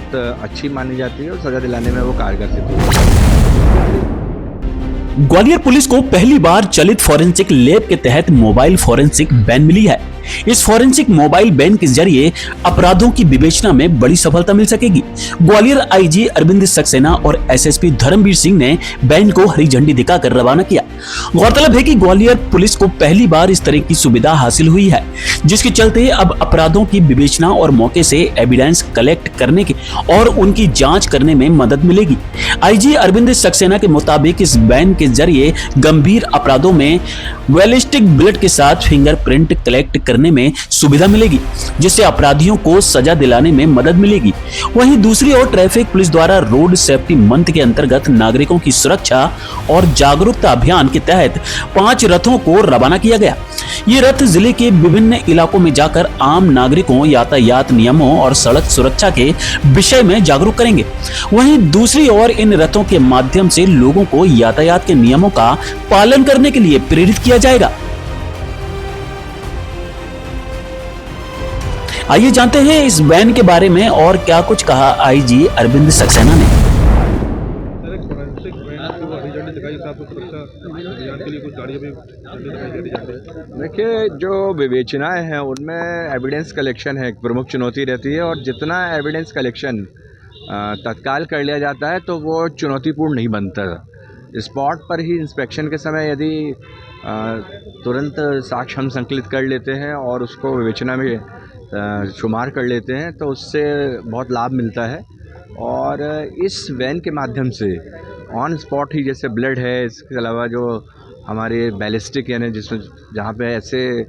बहुत अच्छी मानी जाती है और सज़ा दिलाने में वो कारगर सिद्ध होती है। ग्वालियर पुलिस को पहली बार चलित फॉरेंसिक लैब के तहत मोबाइल फॉरेंसिक वैन मिली है। इस फॉरेंसिक मोबाइल वैन के जरिए अपराधों की विवेचना में बड़ी सफलता मिल सकेगी। ग्वालियर आईजी अरविंद सक्सेना और एसएसपी धर्मवीर सिंह ने वैन को हरी झंडी दिखाकर रवाना किया। गौरतलब है कि ग्वालियर पुलिस को पहली बार इस तरह की सुविधा हासिल हुई है, जिसके चलते अब अपराधों की विवेचना और मौके से एविडेंस कलेक्ट करने के और उनकी जांच करने में मदद मिलेगी। आईजी अरविंद सक्सेना के मुताबिक इस वैन के जरिए गंभीर अपराधों में बैलिस्टिक बुलेट के साथ फिंगरप्रिंट कलेक्ट करने में सुविधा मिलेगी, जिससे अपराधियों को सजा दिलाने में मदद मिलेगी। वहीं दूसरी ओर ट्रैफिक पुलिस द्वारा रोड सेफ्टी मंथ के अंतर्गत नागरिकों की सुरक्षा और जागरूकता अभियान के तहत 5 रथों को रवाना किया गया। ये रथ जिले के विभिन्न इलाकों में जाकर आम नागरिकों यातायात नियमों और सड़क सुरक्षा के विषय में जागरूक करेंगे। वहीं दूसरी ओर इन रथों के माध्यम से लोगों को यातायात के नियमों का पालन करने के लिए प्रेरित किया जाएगा। आइए जानते हैं इस वैन के बारे में और क्या कुछ कहा आईजी अरविंद सक्सेना ने। देखिए, जो विवेचनाएं हैं उनमें एविडेंस कलेक्शन है, एक प्रमुख चुनौती रहती है और जितना एविडेंस कलेक्शन तत्काल कर लिया जाता है तो वो चुनौतीपूर्ण नहीं बनता। स्पॉट पर ही इंस्पेक्शन के समय यदि तुरंत साक्ष्य हम संकलित कर लेते हैं और उसको विवेचना में शुमार कर लेते हैं तो उससे बहुत लाभ मिलता है। और इस वैन के माध्यम से ऑन स्पॉट ही, जैसे ब्लड है, इसके अलावा जो हमारे बैलिस्टिक यानी जिसमें जहाँ पे ऐसे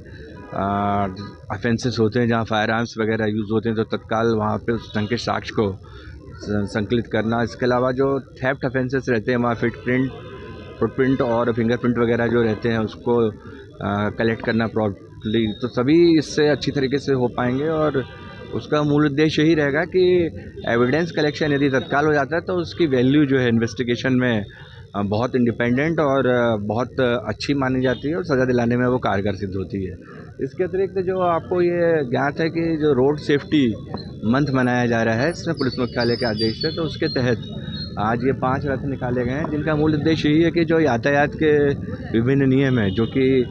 ऑफेंसेस होते हैं जहाँ फायर आर्म्स वगैरह यूज़ होते हैं तो तत्काल वहाँ पे उस ढंग के साक्ष्य को संकलित करना। इसके अलावा जो थेफ्ट ऑफेंसेस रहते हैं वहाँ फुटप्रिंट और फिंगरप्रिंट वगैरह जो रहते हैं उसको कलेक्ट करना प्रॉपर्ली, तो सभी इससे अच्छी तरीके से हो पाएंगे। और उसका मूल उद्देश्य यही रहेगा कि एविडेंस कलेक्शन यदि तत्काल हो जाता है तो उसकी वैल्यू जो है इन्वेस्टिगेशन में बहुत इंडिपेंडेंट और बहुत अच्छी मानी जाती है और सज़ा दिलाने में वो कारगर सिद्ध होती है। इसके अतिरिक्त जो आपको ये ज्ञात है कि जो रोड सेफ्टी मंथ मनाया जा रहा है इसमें पुलिस मुख्यालय के आदेश से, तो उसके तहत आज ये 5 रथ निकाले गए हैं जिनका मूल उद्देश्य यही है कि जो यातायात के विभिन्न नियम हैं जो कि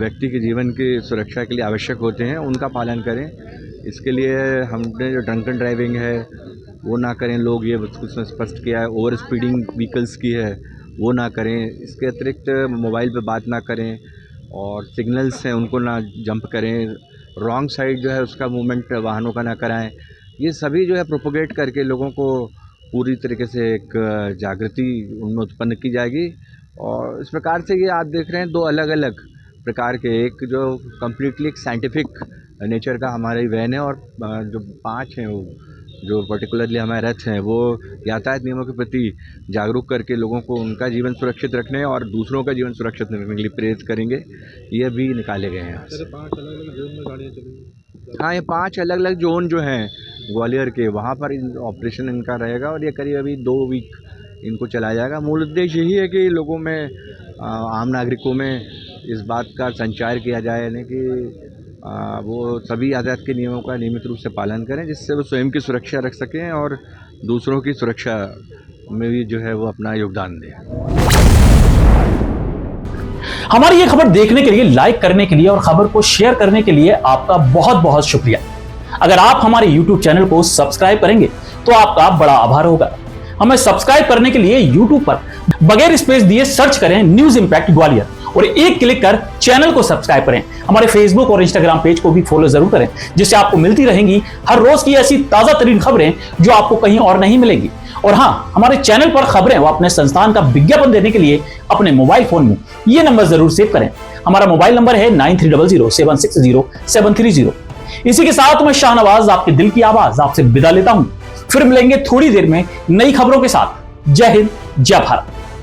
व्यक्ति के जीवन की सुरक्षा के लिए आवश्यक होते हैं उनका पालन करें। इसके लिए हमने जो ड्रंकन ड्राइविंग है वो ना करें, लोग ये उसमें स्पष्ट किया है। ओवर स्पीडिंग व्हीकल्स की है वो ना करें। इसके अतिरिक्त मोबाइल पे बात ना करें और सिग्नल्स हैं उनको ना जंप करें। रॉन्ग साइड जो है उसका मूवमेंट वाहनों का ना कराएं। ये सभी जो है प्रोपोगेट करके लोगों को पूरी तरीके से एक जागृति उनमें उत्पन्न की जाएगी। और इस प्रकार से ये आप देख रहे हैं 2 अलग अलग प्रकार के, एक जो कम्प्लीटली एक साइंटिफिक नेचर का हमारी वैन है और जो 5 हैं वो जो पर्टिकुलरली हमारे रथ हैं वो यातायात नियमों के प्रति जागरूक करके लोगों को उनका जीवन सुरक्षित रखने और दूसरों का जीवन सुरक्षित रखने के लिए प्रेरित करेंगे। ये भी निकाले गए हैं। 5 अलग-अलग जोन में गाड़ियाँ चलेंगी। हाँ, ये 5 अलग अलग जोन जो हैं ग्वालियर के, वहाँ पर ऑपरेशन इनका रहेगा और ये करीब अभी 2 वीक इनको चलाया जाएगा। मूल उद्देश्य यही है कि लोगों में, आम नागरिकों में इस बात का संचार किया जाए यानी कि वो सभी यातायात के नियमों का नियमित रूप से पालन करें जिससे वो स्वयं की सुरक्षा रख सकें और दूसरों की सुरक्षा में भी जो है वो अपना योगदान दें। हमारी ये खबर देखने के लिए, लाइक करने के लिए और खबर को शेयर करने के लिए आपका बहुत बहुत शुक्रिया। अगर आप हमारे YouTube चैनल को सब्सक्राइब करेंगे तो आपका बड़ा आभार होगा। हमें सब्सक्राइब करने के लिए YouTube पर बगैर स्पेस दिए सर्च करें न्यूज इंपैक्ट ग्वालियर और एक क्लिक कर चैनल को सब्सक्राइब करें। हमारे फेसबुक और इंस्टाग्राम पेज को भी फॉलो जरूर करें, जिससे आपको मिलती रहेंगी हर रोज की ऐसी ताजा तरीन खबरें जो आपको कहीं और नहीं मिलेंगी। और हाँ, हमारे चैनल पर खबरें व अपने संस्थान का विज्ञापन देने के लिए अपने मोबाइल फोन में ये नंबर जरूर सेव करें। हमारा मोबाइल नंबर है 9300760730। इसी के साथ मैं शाहनवाज, आपके दिल की आवाज, आपसे विदा लेता हूं। फिर मिलेंगे थोड़ी देर में नई खबरों के साथ। जय हिंद, जय भारत।